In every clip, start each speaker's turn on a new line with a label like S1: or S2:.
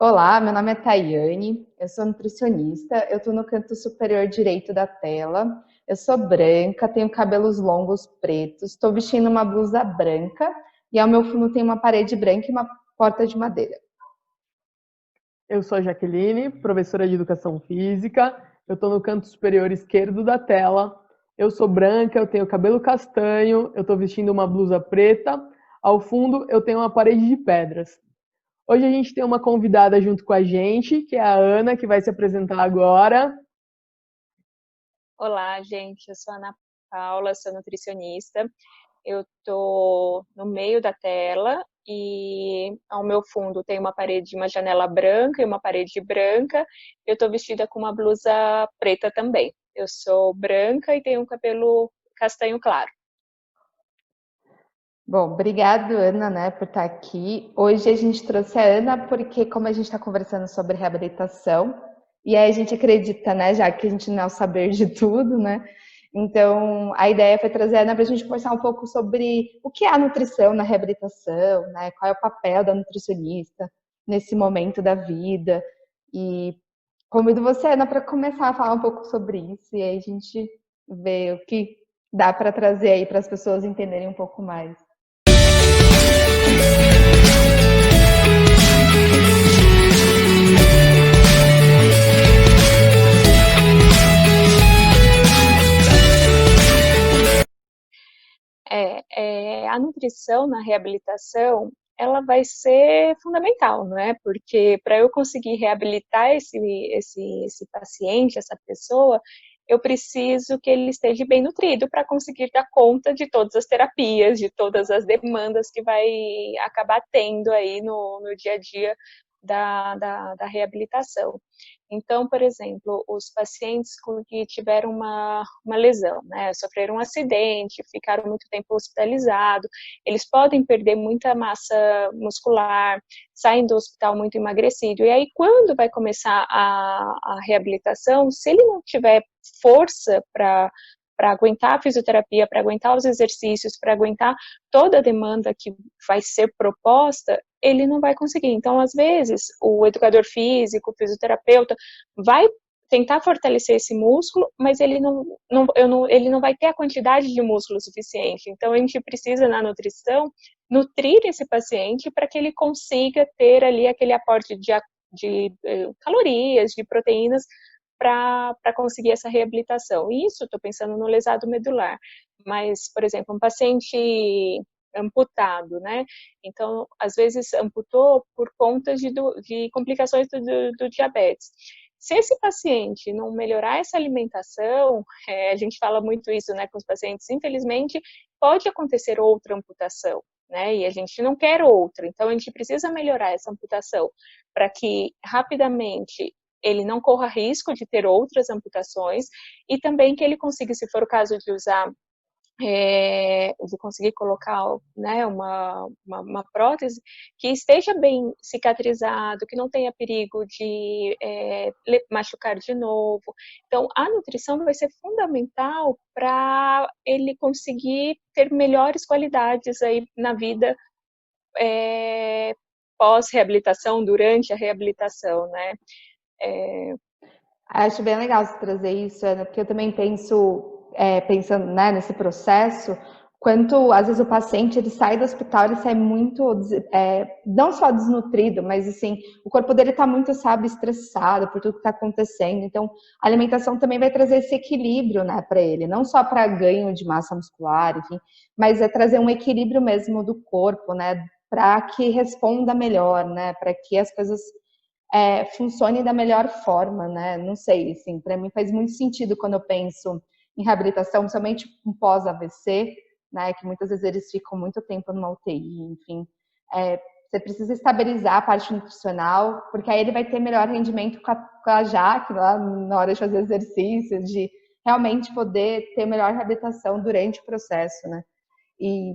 S1: Olá, meu nome é Tayane, eu sou nutricionista, eu estou no canto superior direito da tela, eu sou branca, tenho cabelos longos pretos, estou vestindo uma blusa branca e ao meu fundo tem uma parede branca e uma porta de madeira.
S2: Eu sou a Jaqueline, professora de Educação Física. Eu estou no canto superior esquerdo da tela. Eu sou branca, eu tenho cabelo castanho, eu estou vestindo uma blusa preta. Ao fundo, eu tenho uma parede de pedras. Hoje a gente tem uma convidada junto com a gente, que é a Ana, que vai se apresentar agora.
S3: Olá, gente. Eu sou a Ana Paula, sou nutricionista. Eu tô no meio da tela e ao meu fundo tem uma parede, uma janela branca e uma parede branca. Eu tô vestida com uma blusa preta também. Eu sou branca e tenho um cabelo castanho claro.
S1: Bom, obrigado, Ana, né, por estar aqui. Hoje a gente trouxe a Ana porque, como a gente está conversando sobre reabilitação, e aí a gente acredita, né, já que a gente não é o saber de tudo, né? Então, a ideia foi trazer a Ana para a gente conversar um pouco sobre o que é a nutrição na reabilitação, né? Qual é o papel da nutricionista nesse momento da vida. E convido você, Ana, para começar a falar um pouco sobre isso, e aí a gente vê o que dá para trazer aí para as pessoas entenderem um pouco mais.
S3: A nutrição na reabilitação, ela vai ser fundamental, não é? Porque para eu conseguir reabilitar esse paciente, essa pessoa, eu preciso que ele esteja bem nutrido para conseguir dar conta de todas as terapias, de todas as demandas que vai acabar tendo aí no dia a dia da reabilitação. Então, por exemplo, os pacientes que tiveram uma lesão, né, sofreram um acidente, ficaram muito tempo hospitalizados, eles podem perder muita massa muscular, saem do hospital muito emagrecido, e aí quando vai começar a reabilitação, se ele não tiver força para aguentar a fisioterapia, para aguentar os exercícios, para aguentar toda a demanda que vai ser proposta, ele não vai conseguir. Então, às vezes, o educador físico, o fisioterapeuta, vai tentar fortalecer esse músculo, mas ele não vai ter a quantidade de músculo suficiente. Então, a gente precisa, na nutrição, nutrir esse paciente para que ele consiga ter ali aquele aporte de calorias, de proteínas, para conseguir essa reabilitação. Isso, estou pensando no lesado medular. Mas, por exemplo, um paciente amputado, né? Então, às vezes amputou por conta de complicações do diabetes. Se esse paciente não melhorar essa alimentação, a gente fala muito isso, né, com os pacientes, infelizmente, pode acontecer outra amputação, né, e a gente não quer outra, então a gente precisa melhorar essa amputação para que rapidamente ele não corra risco de ter outras amputações e também que ele consiga, se for o caso de usar de conseguir colocar, né, uma prótese que esteja bem cicatrizado, que não tenha perigo de machucar de novo. Então, a nutrição vai ser fundamental para ele conseguir ter melhores qualidades aí na vida pós-reabilitação, durante a reabilitação, né?
S1: Acho bem legal você trazer isso, Ana, porque eu também penso, pensando, né, nesse processo, quanto às vezes o paciente ele sai do hospital, ele sai muito, não só desnutrido, mas assim, o corpo dele está muito, sabe, estressado por tudo que está acontecendo. Então, a alimentação também vai trazer esse equilíbrio, né, para ele, não só para ganho de massa muscular, enfim, mas é trazer um equilíbrio mesmo do corpo, né, para que responda melhor, né, para que as coisas funcione da melhor forma, né? Não sei, assim, para mim faz muito sentido quando eu penso em reabilitação, somente um pós-AVC, né? Que muitas vezes eles ficam muito tempo numa UTI, enfim. Você precisa estabilizar a parte nutricional, porque aí ele vai ter melhor rendimento com a Jaque lá na hora de fazer exercícios, de realmente poder ter melhor reabilitação durante o processo, né? E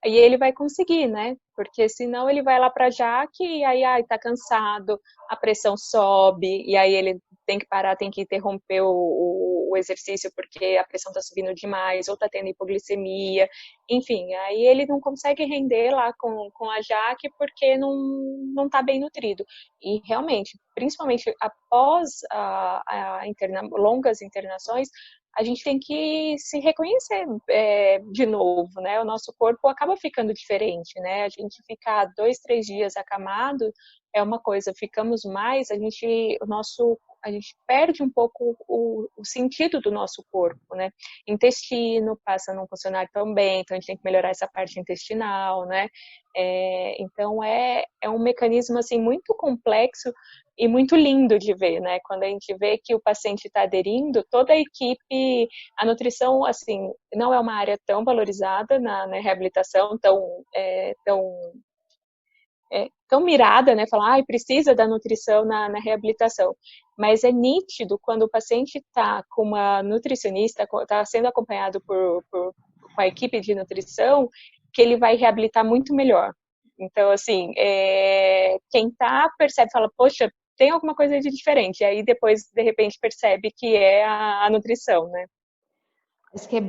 S3: E ele vai conseguir, né? Porque senão ele vai lá para Jaque e aí, ai, tá cansado, a pressão sobe, e aí ele tem que parar, tem que interromper o o exercício porque a pressão está subindo demais, ou está tendo hipoglicemia, enfim, aí ele não consegue render lá com a Jaque porque não está bem nutrido. E realmente, principalmente após longas internações, a gente tem que se reconhecer de novo, né? O nosso corpo acaba ficando diferente, né? A gente ficar 2, 3 dias acamado é uma coisa, ficamos mais, a gente perde um pouco o sentido do nosso corpo, né? Intestino passa a não funcionar tão bem, então a gente tem que melhorar essa parte intestinal, né? Então é um mecanismo assim muito complexo e muito lindo de ver, né? Quando a gente vê que o paciente está aderindo, toda a equipe, a nutrição, assim, não é uma área tão valorizada na reabilitação, tão mirada, né? Falar, precisa da nutrição na reabilitação. Mas é nítido quando o paciente está com uma nutricionista, está sendo acompanhado com a equipe de nutrição, que ele vai reabilitar muito melhor. Então, assim, quem tá percebe, fala, poxa, tem alguma coisa de diferente. E aí depois, de repente, percebe que é a nutrição, né?
S1: Acho que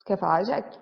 S1: quer falar, Jaque?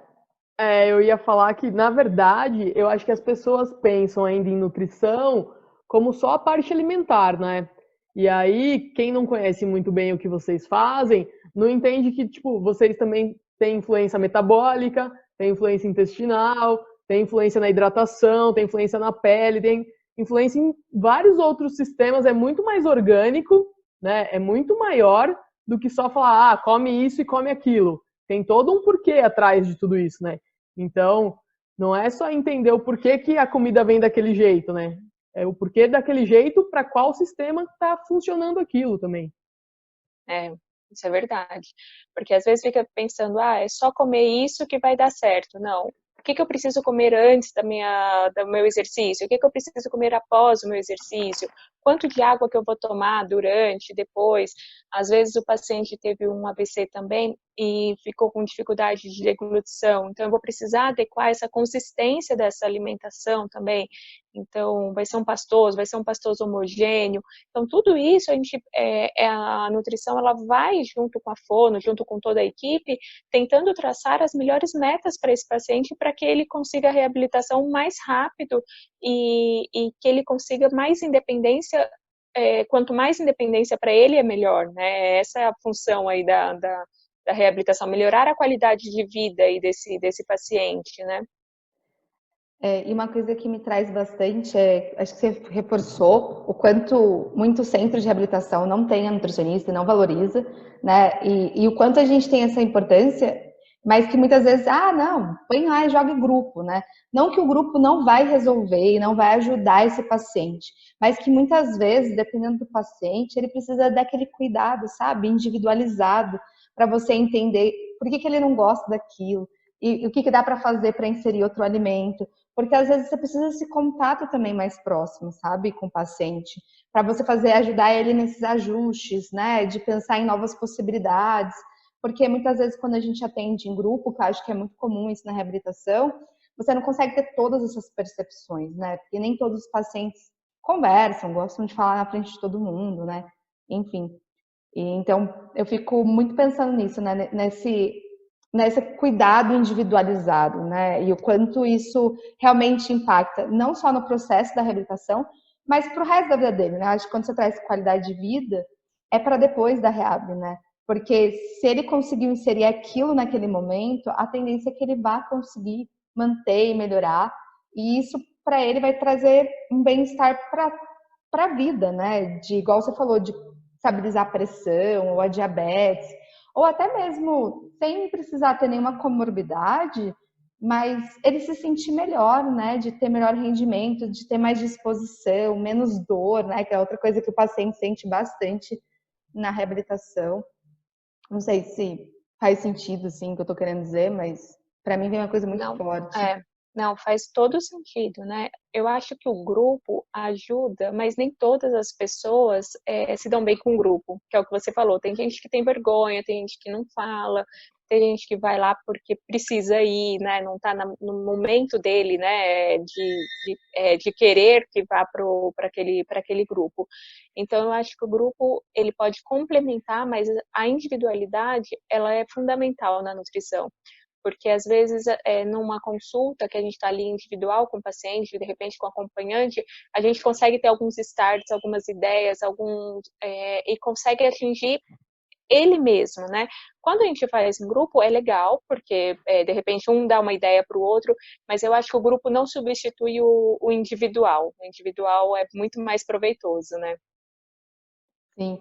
S2: Eu ia falar que, na verdade, eu acho que as pessoas pensam ainda em nutrição como só a parte alimentar, né? E aí, quem não conhece muito bem o que vocês fazem, não entende que, tipo, vocês também têm influência metabólica, têm influência intestinal, têm influência na hidratação, têm influência na pele, tem influência em vários outros sistemas, é muito mais orgânico, né? É muito maior do que só falar, come isso e come aquilo. Tem todo um porquê atrás de tudo isso, né? Então, não é só entender o porquê que a comida vem daquele jeito, né? É o porquê daquele jeito para qual sistema está funcionando aquilo também.
S3: Isso é verdade. Porque às vezes fica pensando, é só comer isso que vai dar certo. Não. O que eu preciso comer antes do meu exercício? O que eu preciso comer após o meu exercício? Quanto de água que eu vou tomar durante, depois? Às vezes o paciente teve um AVC também e ficou com dificuldade de deglutição. Então eu vou precisar adequar essa consistência dessa alimentação também. Então vai ser um pastoso homogêneo. Então tudo isso a nutrição ela vai junto com a fono, junto com toda a equipe, tentando traçar as melhores metas para esse paciente para que ele consiga a reabilitação mais rápido e que ele consiga mais independência. Quanto mais independência para ele é melhor, né? Essa é a função aí da reabilitação, melhorar a qualidade de vida aí desse paciente, né?
S1: E uma coisa que me traz bastante acho que você reforçou o quanto muito centro de reabilitação não tem a nutricionista, não valoriza, né? E o quanto a gente tem essa importância, mas que muitas vezes, não, põe lá e joga em grupo, né? Não que o grupo não vai resolver e não vai ajudar esse paciente, mas que muitas vezes, dependendo do paciente, ele precisa daquele cuidado, sabe? Individualizado, para você entender por que ele não gosta daquilo e o que dá para fazer para inserir outro alimento. Porque às vezes você precisa desse contato também mais próximo, sabe, com o paciente, para você ajudar ele nesses ajustes, né, de pensar em novas possibilidades. Porque muitas vezes quando a gente atende em grupo, que eu acho que é muito comum isso na reabilitação, você não consegue ter todas essas percepções, né? Porque nem todos os pacientes conversam, gostam de falar na frente de todo mundo, né? Enfim. E então eu fico muito pensando nisso, né? Nesse cuidado individualizado, né? E o quanto isso realmente impacta, não só no processo da reabilitação, mas para o resto da vida dele, né? Acho que quando você traz qualidade de vida, é para depois da reab, né? Porque se ele conseguiu inserir aquilo naquele momento, a tendência é que ele vá conseguir manter e melhorar, e isso para ele vai trazer um bem-estar para a vida, né? De, igual você falou, de estabilizar a pressão ou a diabetes, ou até mesmo sem precisar ter nenhuma comorbidade, mas ele se sentir melhor, né? De ter melhor rendimento, de ter mais disposição, menos dor, né? Que é outra coisa que o paciente sente bastante na reabilitação. Não sei se faz sentido, assim, o que eu tô querendo dizer, mas para mim vem uma coisa muito forte.
S3: Não, faz todo sentido, né? Eu acho que o grupo ajuda, mas nem todas as pessoas se dão bem com o grupo, que é o que você falou. Tem gente que tem vergonha, tem gente que não fala, tem gente que vai lá porque precisa ir, né? Não está no momento dele, né? De querer que vá para aquele grupo. Então, eu acho que o grupo ele pode complementar, mas a individualidade ela é fundamental na nutrição. Porque às vezes, numa consulta que a gente está ali individual com o paciente, de repente com o acompanhante, a gente consegue ter alguns starts, algumas ideias, e consegue atingir ele mesmo, né? Quando a gente faz em grupo, é legal, porque de repente um dá uma ideia para o outro, mas eu acho que o grupo não substitui o individual. O individual é muito mais proveitoso, né?
S1: Sim.